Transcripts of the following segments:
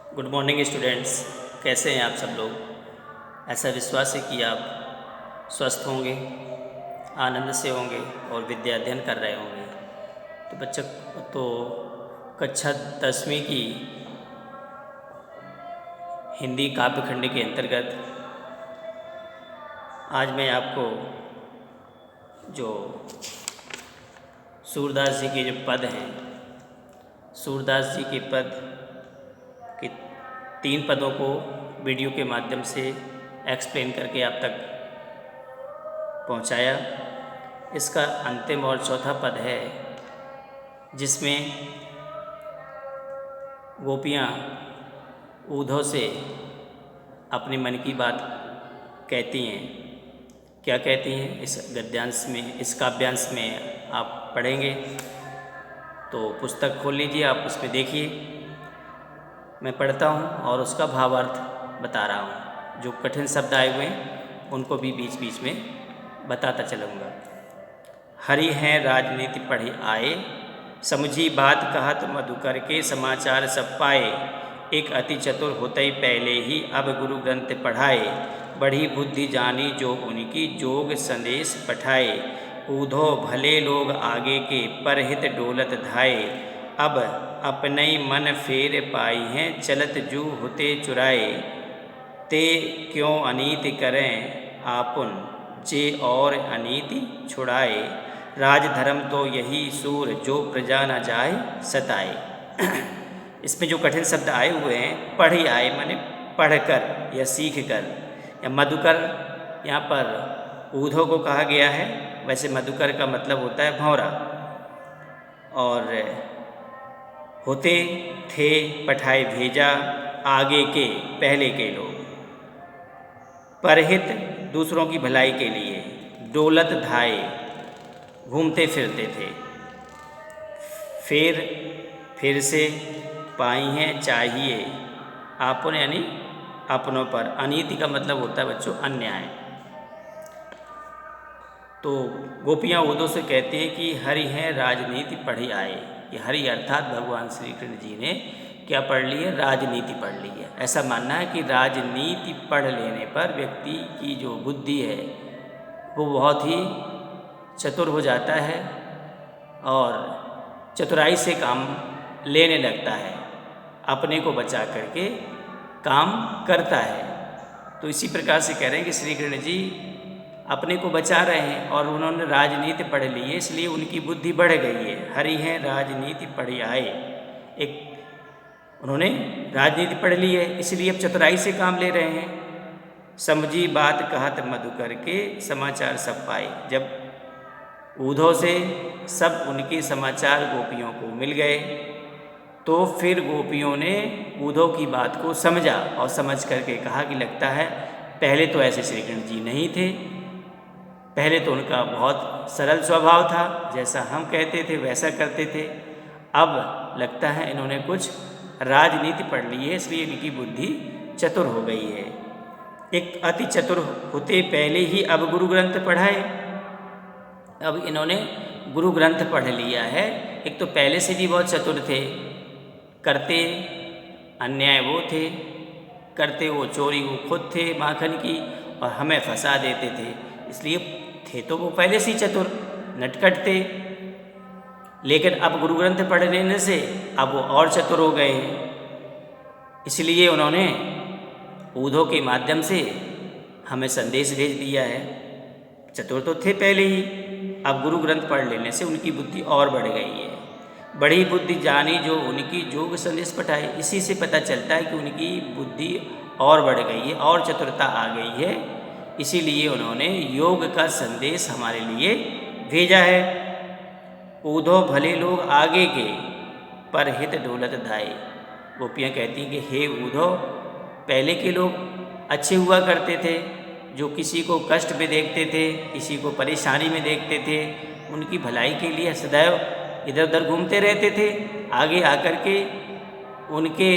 Good morning students. कैसे हैं आप सब लोग। ऐसा विश्वास है कि आप स्वस्थ होंगे, आनंद से होंगे और विद्या अध्ययन कर रहे होंगे। तो बच्चों, तो कक्षा 10वीं की हिंदी काव्य खंड के अंतर्गत आज मैं आपको जो सूरदास जी के जो पद हैं, सूरदास जी के पद के 3 पदों को वीडियो के माध्यम से एक्सप्लेन करके आप तक पहुंचाया। इसका अंतिम और चौथा पद है जिसमें गोपियाँ ऊधों से अपने मन की बात कहती हैं। क्या कहती हैं इस गद्यांश में, इस काव्यांश में आप पढ़ेंगे। तो पुस्तक खोल लीजिए, आप उसमें देखिए। मैं पढ़ता हूँ और उसका भावार्थ बता रहा हूँ। जो कठिन शब्द आए हुए हैं उनको भी बीच बीच में बताता चलूँगा। हरि हैं राजनीति पढ़े आए, समझी बात कहत मधुकर के समाचार सब पाए। एक अति चतुर होते ही पहले ही अब गुरु ग्रंथ पढ़ाए। बड़ी बुद्धि जानी जो उनकी जोग संदेश पठाए। ऊधो भले लोग आगे के परहित डोलत धाए। अब अपने मन फेर पाई हैं चलत जू होते चुराए। ते क्यों अनीति करें आपुन जे और अनीति छुड़ाए। राजधर्म तो यही सूर जो प्रजा न जाए सताए। इसमें जो कठिन शब्द आए हुए हैं, पढ़ी आए माने पढ़कर या सीख कर, या मधुकर यहाँ पर ऊधो को कहा गया है। वैसे मधुकर का मतलब होता है भौरा। और होते थे पठाए भेजा आगे के पहले के लोग, परहित दूसरों की भलाई के लिए, डोलत धाए घूमते फिरते थे, फिर से पाई हैं चाहिए आपन यानी अपनों पर। अनीति का मतलब होता है बच्चों अन्याय। तो गोपियाँ ऊधों से कहती हैं कि हरि हैं राजनीति पढ़ी आए। ये हरि अर्थात भगवान श्री कृष्ण जी ने क्या पढ़ ली है? राजनीति पढ़ ली है। ऐसा मानना है कि राजनीति पढ़ लेने पर व्यक्ति की जो बुद्धि है वो बहुत ही चतुर हो जाता है और चतुराई से काम लेने लगता है, अपने को बचा करके काम करता है। तो इसी प्रकार से कह रहे हैं कि श्री कृष्ण जी अपने को बचा रहे हैं और उन्होंने राजनीति पढ़ ली है, इसलिए उनकी बुद्धि बढ़ गई है। हरि हैं राजनीति पढ़ी आए, एक उन्होंने राजनीति पढ़ ली है इसलिए अब चतुराई से काम ले रहे हैं। समझी बात कहत मधुकर के समाचार सब पाए। जब ऊधों से सब उनके समाचार गोपियों को मिल गए तो फिर गोपियों ने ऊधों की बात को समझा और समझ करके कहा कि लगता है पहले तो ऐसे श्री कृष्ण जी नहीं थे, पहले तो उनका बहुत सरल स्वभाव था, जैसा हम कहते थे वैसा करते थे। अब लगता है इन्होंने कुछ राजनीति पढ़ ली है, इसलिए इनकी बुद्धि चतुर हो गई है। एक अति चतुर होते पहले ही अब गुरु ग्रंथ पढ़ाए। अब इन्होंने गुरु ग्रंथ पढ़ लिया है। एक तो पहले से भी बहुत चतुर थे, करते अन्याय वो थे, करते वो चोरी वो खुद थे माखन की, और हमें फंसा देते थे। इसलिए थे तो वो पहले से ही चतुर, नटखट थे। लेकिन अब गुरु ग्रंथ पढ़ लेने से अब वो और चतुर हो गए हैं। इसलिए उन्होंने ऊधों के माध्यम से हमें संदेश भेज दिया है। चतुर तो थे पहले ही, अब गुरु ग्रंथ पढ़ लेने से उनकी बुद्धि और बढ़ गई है। बड़ी बुद्धि जानी जो उनकी जोग संदेश पठाए। इसी से पता चलता है कि उनकी बुद्धि और बढ़ गई है और चतुरता आ गई है, इसीलिए उन्होंने योग का संदेश हमारे लिए भेजा है। ऊधो भले लोग आगे के पर हित डोलत धाए। गोपियाँ कहती हैं कि हे ऊधो, पहले के लोग अच्छे हुआ करते थे, जो किसी को कष्ट में देखते थे, किसी को परेशानी में देखते थे, उनकी भलाई के लिए सदैव इधर उधर घूमते रहते थे, आगे आकर के उनके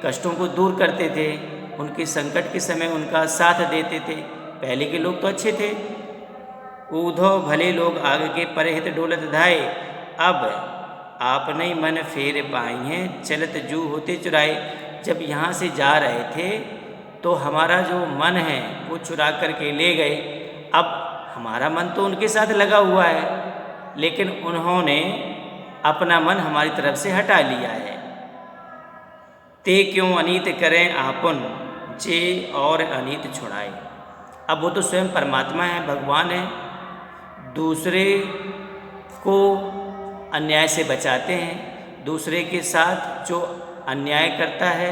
कष्टों को दूर करते थे, उनके संकट के समय उनका साथ देते थे। पहले के लोग तो अच्छे थे। ऊधो भले लोग आगे के परहित डोलत धाए। अब आपने मन फेर पाई हैं चलत जू होते चुराए। जब यहाँ से जा रहे थे तो हमारा जो मन है वो चुरा करके ले गए। अब हमारा मन तो उनके साथ लगा हुआ है, लेकिन उन्होंने अपना मन हमारी तरफ से हटा लिया है। ते क्यों अनीत करें आपन, जे और अनीत छुड़ाए। अब वो तो स्वयं परमात्मा है, भगवान है, दूसरे को अन्याय से बचाते हैं। दूसरे के साथ जो अन्याय करता है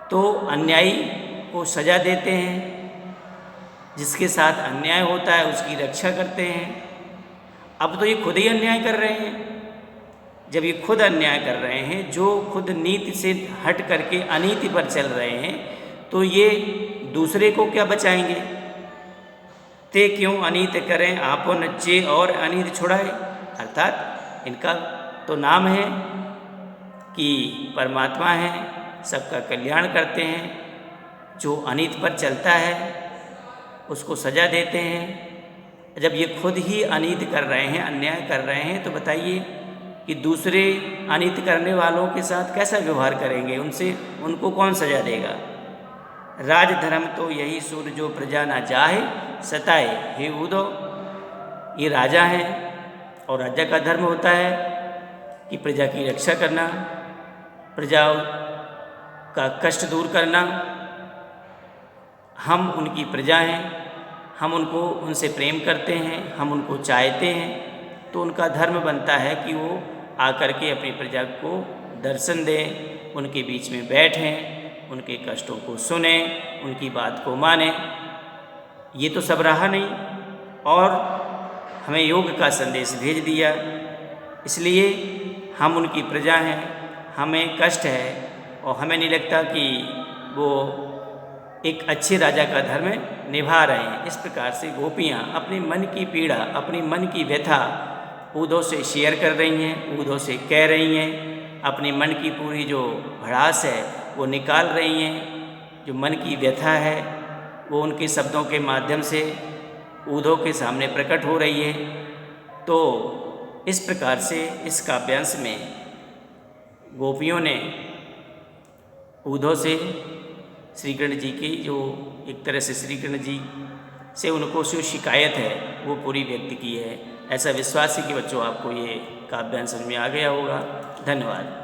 तो अन्यायी को सज़ा देते हैं, जिसके साथ अन्याय होता है उसकी रक्षा करते हैं। अब तो ये खुद ही अन्याय कर रहे हैं। जब ये खुद अन्याय कर रहे हैं, जो खुद नीति से हट करके अनीति पर चल रहे हैं, तो ये दूसरे को क्या बचाएंगे। ते क्यों अनीत करें आपन, जे और अनीत छुड़ाए। अर्थात इनका तो नाम है कि परमात्मा है, सबका कल्याण करते हैं। जो अनीत पर चलता है उसको सज़ा देते हैं। जब ये खुद ही अनीत कर रहे हैं, अन्याय कर रहे हैं, तो बताइए कि दूसरे अनीत करने वालों के साथ कैसा व्यवहार करेंगे, उनको कौन सज़ा देगा। राजधर्म तो यही सूर जो प्रजा ना जाहे, सताए हे उदो। ये राजा हैं और राजा का धर्म होता है कि प्रजा की रक्षा करना, प्रजा का कष्ट दूर करना। हम उनकी प्रजा हैं, हम उनसे प्रेम करते हैं, हम उनको चाहते हैं, तो उनका धर्म बनता है कि वो आकर के अपनी प्रजा को दर्शन दें, उनके बीच में बैठें, उनके कष्टों को सुनें, उनकी बात को मानें। ये तो सब रहा नहीं और हमें योग का संदेश भेज दिया। इसलिए हम उनकी प्रजा हैं, हमें कष्ट है और हमें नहीं लगता कि वो एक अच्छे राजा का धर्म निभा रहे हैं। इस प्रकार से गोपियाँ अपने मन की पीड़ा, अपनी मन की व्यथा ऊधों से शेयर कर रही हैं, ऊधों से कह रही हैं, अपने मन की पूरी जो भड़ास है वो निकाल रही हैं। जो मन की व्यथा है वो उनके शब्दों के माध्यम से ऊधों के सामने प्रकट हो रही है। तो इस प्रकार से इस काव्यांश में गोपियों ने ऊधों से श्री कृष्ण जी की जो एक तरह से श्री कृष्ण जी से उनको जो शिकायत है वो पूरी व्यक्त की है। ऐसा विश्वास है कि बच्चों आपको ये काव्यांश समझ में आ गया होगा। धन्यवाद।